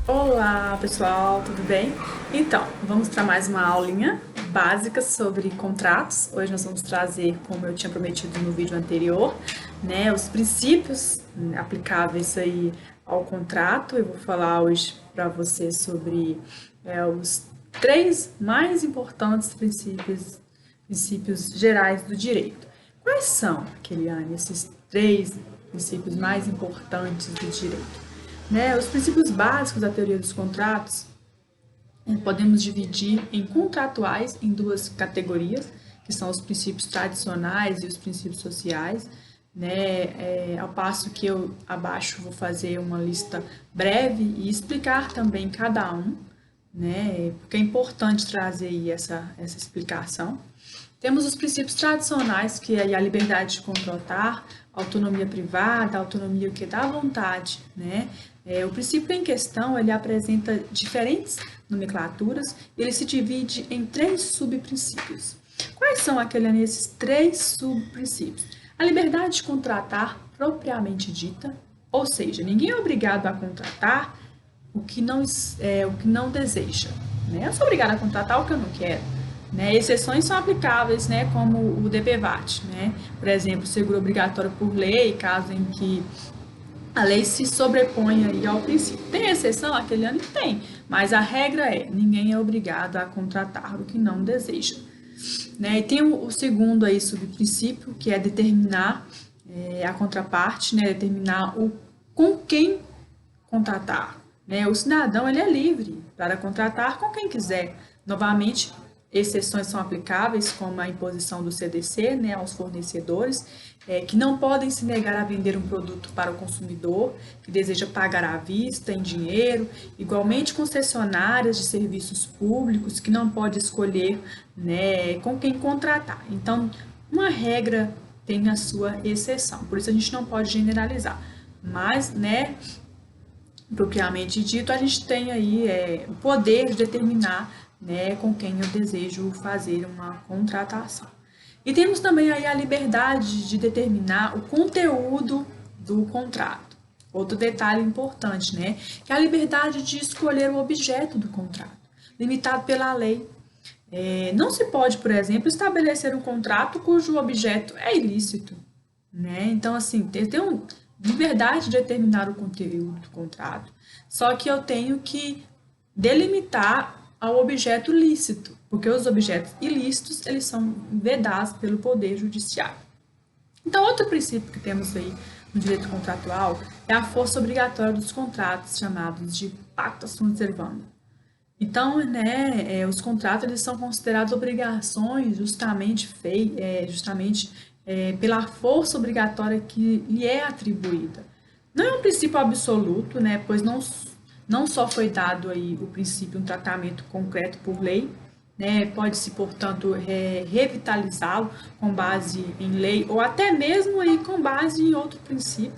Olá, pessoal, tudo bem? Então, vamos para mais uma aulinha básica sobre contratos. Hoje nós vamos trazer, como eu tinha prometido no vídeo anterior, né, os princípios aplicáveis aí ao contrato. Eu vou falar hoje para você sobre os três mais importantes princípios gerais do direito. Quais são, Keliane, esses três princípios mais importantes do direito? Né? Os princípios básicos da teoria dos contratos podemos dividir em contratuais em duas categorias, que são os princípios tradicionais e os princípios sociais. Né? Ao passo que eu abaixo vou fazer uma lista breve e explicar também cada um, né? Porque é importante trazer aí essa explicação. Temos os princípios tradicionais, que é a liberdade de contratar, autonomia privada, autonomia que dá vontade, né? O princípio em questão, ele apresenta diferentes nomenclaturas e ele se divide em três subprincípios. Quais são esses três subprincípios? A liberdade de contratar propriamente dita, ou seja, ninguém é obrigado a contratar o que não deseja. Né? Eu sou obrigada a contratar o que eu não quero. Né? Exceções são aplicáveis, né, como o DPVAT, né? Por exemplo, seguro obrigatório por lei, caso em que a lei se sobrepõe aí ao princípio. Tem exceção? Aquele ano tem, mas a regra é, ninguém é obrigado a contratar o que não deseja. Né? E tem o segundo aí subprincípio, que é determinar a contraparte, né? Determinar com quem contratar. Né? O cidadão ele é livre para contratar com quem quiser. Novamente, exceções são aplicáveis, como a imposição do CDC, né, aos fornecedores, que não podem se negar a vender um produto para o consumidor que deseja pagar à vista, em dinheiro. Igualmente, concessionárias de serviços públicos que não pode escolher, né, com quem contratar. Então, uma regra tem a sua exceção, por isso a gente não pode generalizar. Mas, né, propriamente dito, a gente tem aí o poder de determinar, né, com quem eu desejo fazer uma contratação. E temos também aí a liberdade de determinar o conteúdo do contrato. Outro detalhe importante, né, que é a liberdade de escolher o objeto do contrato, limitado pela lei. Não se pode, por exemplo, estabelecer um contrato cujo objeto é ilícito. Né? Então, assim, tem uma liberdade de determinar o conteúdo do contrato, só que eu tenho que delimitar ao objeto lícito, porque os objetos ilícitos, eles são vedados pelo Poder Judiciário. Então, outro princípio que temos aí no direito contratual é a força obrigatória dos contratos, chamados de pacta sunt servanda. Então, né, os contratos eles são considerados obrigações justamente pela força obrigatória que lhe é atribuída. Não é um princípio absoluto, né, pois não só foi dado aí o princípio um tratamento concreto por lei, né, pode-se, portanto, revitalizá-lo com base em lei ou até mesmo aí com base em outro princípio.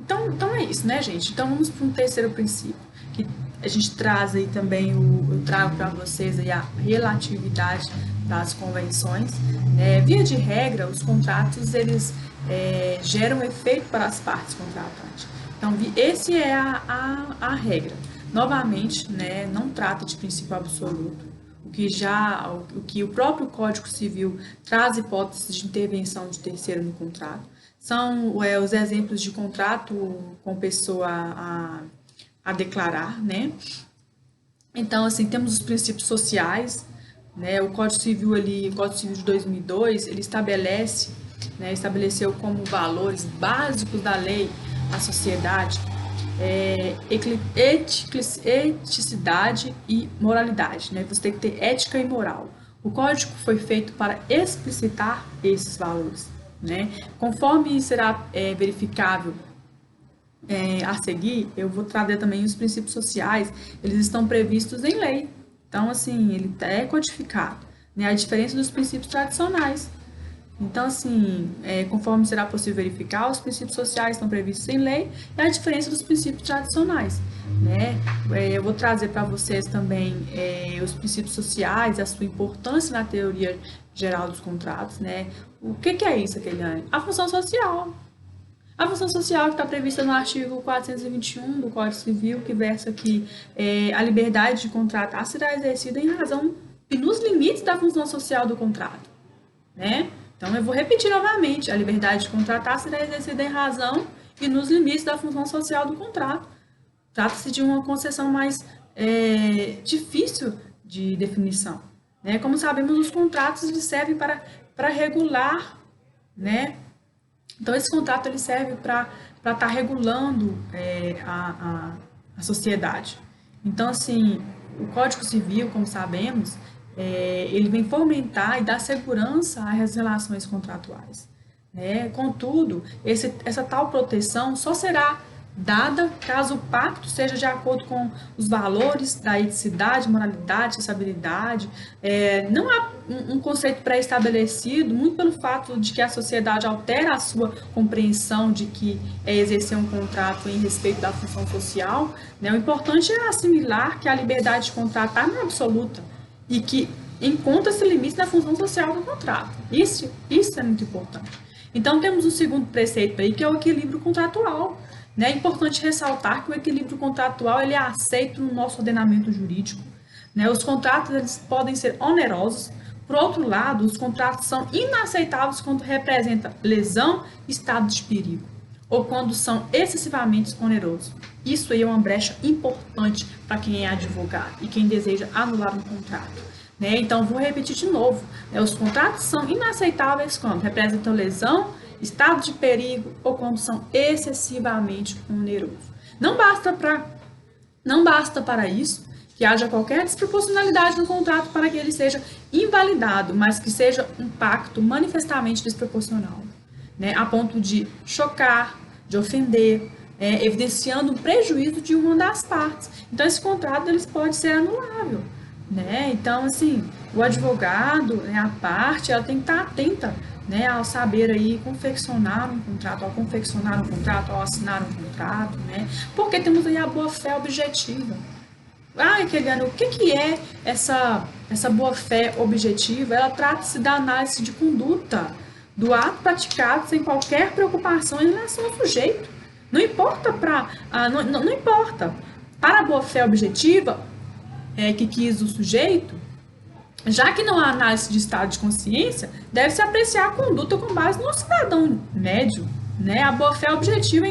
Então é isso, né, gente? Então vamos para um terceiro princípio, que a gente traz aí também, eu trago para vocês aí a relatividade das convenções. Né? Via de regra, os contratos, eles geram efeito para as partes contratantes. Então, esse é a regra. Novamente, né, não trata de princípio absoluto, o que o próprio Código Civil traz hipóteses de intervenção de terceiro no contrato. São os exemplos de contrato com pessoa a declarar, né? Então, assim, temos os princípios sociais, né? O Código Civil de 2002, ele estabeleceu como valores básicos da lei à sociedade eticidade e moralidade, né? Você tem que ter ética e moral. O código foi feito para explicitar esses valores, né? Conforme será verificável a seguir, eu vou trazer também os princípios sociais, eles estão previstos em lei. Então, assim, ele é codificado, né? A diferença dos princípios tradicionais. Então, assim, conforme será possível verificar, os princípios sociais estão previstos em lei e a diferença dos princípios tradicionais, né? Eu vou trazer para vocês também os princípios sociais, a sua importância na teoria geral dos contratos, né? O que é isso, Keliane? A função social. A função social que está prevista no artigo 421 do Código Civil, que versa que a liberdade de contratar será exercida em razão e nos limites da função social do contrato, né? Então, eu vou repetir novamente, a liberdade de contratar será exercida em razão e nos limites da função social do contrato. Trata-se de uma concessão mais difícil de definição, né? Como sabemos, os contratos eles servem para regular, né? Então, esse contrato ele serve para estar regulando a sociedade. Então, assim, o Código Civil, como sabemos, ele vem fomentar e dar segurança às relações contratuais, né? Contudo, essa tal proteção só será dada caso o pacto seja de acordo com os valores da eticidade, moralidade, estabilidade. Não há um conceito pré-estabelecido, muito pelo fato de que a sociedade altera a sua compreensão de que é exercer um contrato em respeito da função social, né? O importante é assimilar que a liberdade de contratar não é absoluta e que encontra-se limite na função social do contrato. Isso é muito importante. Então, temos o segundo preceito aí, que é o equilíbrio contratual. É importante ressaltar que o equilíbrio contratual ele é aceito no nosso ordenamento jurídico, né? Os contratos eles podem ser onerosos. Por outro lado, os contratos são inaceitáveis quando representam lesão, estado de perigo, ou quando são excessivamente onerosos. Isso aí é uma brecha importante para quem é advogado e quem deseja anular um contrato, né? Então, vou repetir de novo, né? Os contratos são inaceitáveis quando representam lesão, estado de perigo ou quando são excessivamente onerosos. Não basta para isso que haja qualquer desproporcionalidade no contrato para que ele seja invalidado, mas que seja um pacto manifestamente desproporcional, né, a ponto de chocar, de ofender, evidenciando um prejuízo de uma das partes. Então, esse contrato ele pode ser anulável, né? Então, assim, o advogado, né, a parte, ela tem que estar atenta, né, ao saber aí confeccionar um contrato, ao assinar um contrato, né? Porque temos aí a boa-fé objetiva. Keliane, o que é essa boa-fé objetiva? Ela trata-se da análise de conduta do ato praticado sem qualquer preocupação em relação ao sujeito. Não importa não importa. Para a boa-fé objetiva, que quis o sujeito, já que não há análise de estado de consciência, deve-se apreciar a conduta com base no cidadão médio, né? A boa-fé objetiva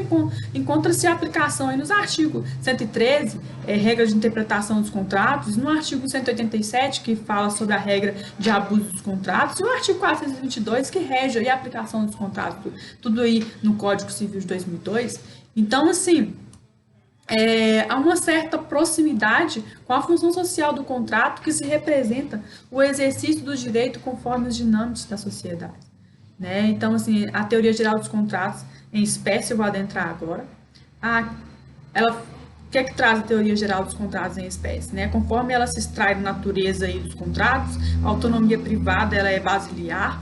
encontra-se a aplicação aí nos artigos 113, regra de interpretação dos contratos, no artigo 187, que fala sobre a regra de abuso dos contratos, e o artigo 422, que rege aí a aplicação dos contratos, tudo aí no Código Civil de 2002. Então, assim, há uma certa proximidade com a função social do contrato que se representa o exercício do direito conforme os dinâmicos da sociedade, né? Então, assim, a teoria geral dos contratos em espécie, eu vou adentrar agora. O que é que traz a teoria geral dos contratos em espécie, né? Conforme ela se extrai da natureza aí dos contratos, a autonomia privada ela é basilar,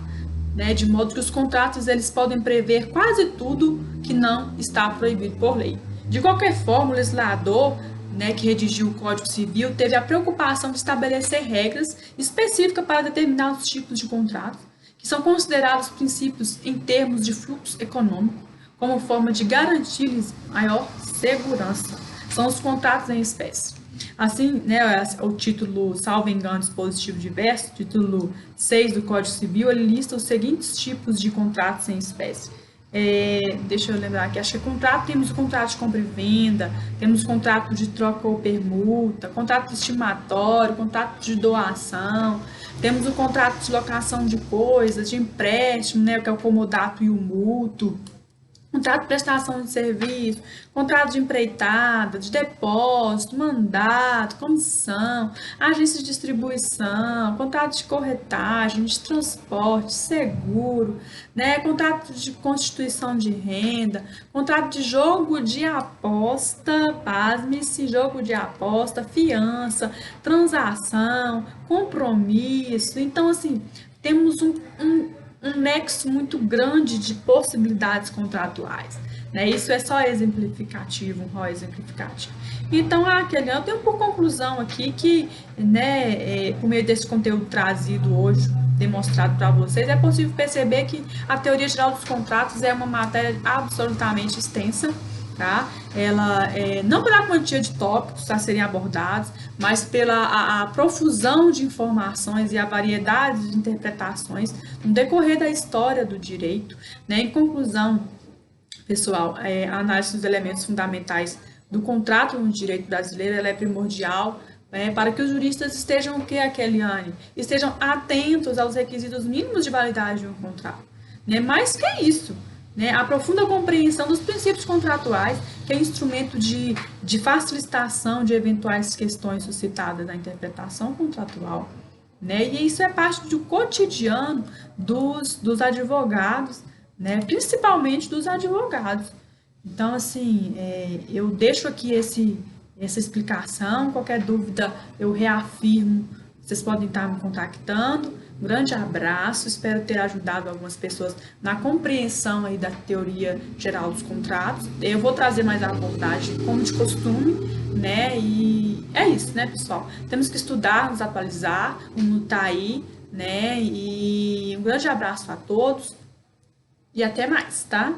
né? De modo que os contratos eles podem prever quase tudo que não está proibido por lei. De qualquer forma, o legislador, né, que redigiu o Código Civil teve a preocupação de estabelecer regras específicas para determinados tipos de contratos, que são considerados princípios em termos de fluxo econômico, como forma de garantir-lhes maior segurança. São os contratos em espécie. Assim, né, o título, salvo engano, dispositivo diverso, título 6 do Código Civil, ele lista os seguintes tipos de contratos em espécie. Deixa eu lembrar aqui, acho que temos o contrato de compra e venda, temos contrato de troca ou permuta, contrato estimatório, contrato de doação, temos o contrato de locação de coisas, de empréstimo, né, que é o comodato e o mútuo, contrato de prestação de serviço, contrato de empreitada, de depósito, mandato, comissão, agência de distribuição, contrato de corretagem, de transporte, seguro, né, contrato de constituição de renda, contrato de jogo de aposta, pasme-se, jogo de aposta, fiança, transação, compromisso. Então, assim, temos um nexo muito grande de possibilidades contratuais, né? Isso é só exemplificativo, um rol exemplificativo. Então, Kelly, eu tenho por conclusão aqui que, né, por meio desse conteúdo trazido hoje, demonstrado para vocês, é possível perceber que a teoria geral dos contratos é uma matéria absolutamente extensa, tá? Ela não pela quantia de tópicos a serem abordados, mas pela a profusão de informações e a variedade de interpretações no decorrer da história do direito, né? Em conclusão, pessoal, a análise dos elementos fundamentais do contrato no direito brasileiro ela é primordial, para que os juristas estejam o que, Keliane? Estejam atentos aos requisitos mínimos de validade de um contrato. Né? Mais que isso, né? A profunda compreensão dos princípios contratuais, que é instrumento de facilitação de eventuais questões suscitadas na interpretação contratual. Né? E isso é parte do cotidiano dos advogados, né? Principalmente dos advogados. Então, assim, eu deixo aqui essa explicação. Qualquer dúvida, eu reafirmo. Vocês podem estar me contactando. Um grande abraço. Espero ter ajudado algumas pessoas na compreensão aí da teoria geral dos contratos. Eu vou trazer mais abordagem, como de costume, né? E é isso, né, pessoal? Temos que estudar, nos atualizar. O mundo tá aí, né? E um grande abraço a todos. E até mais, tá?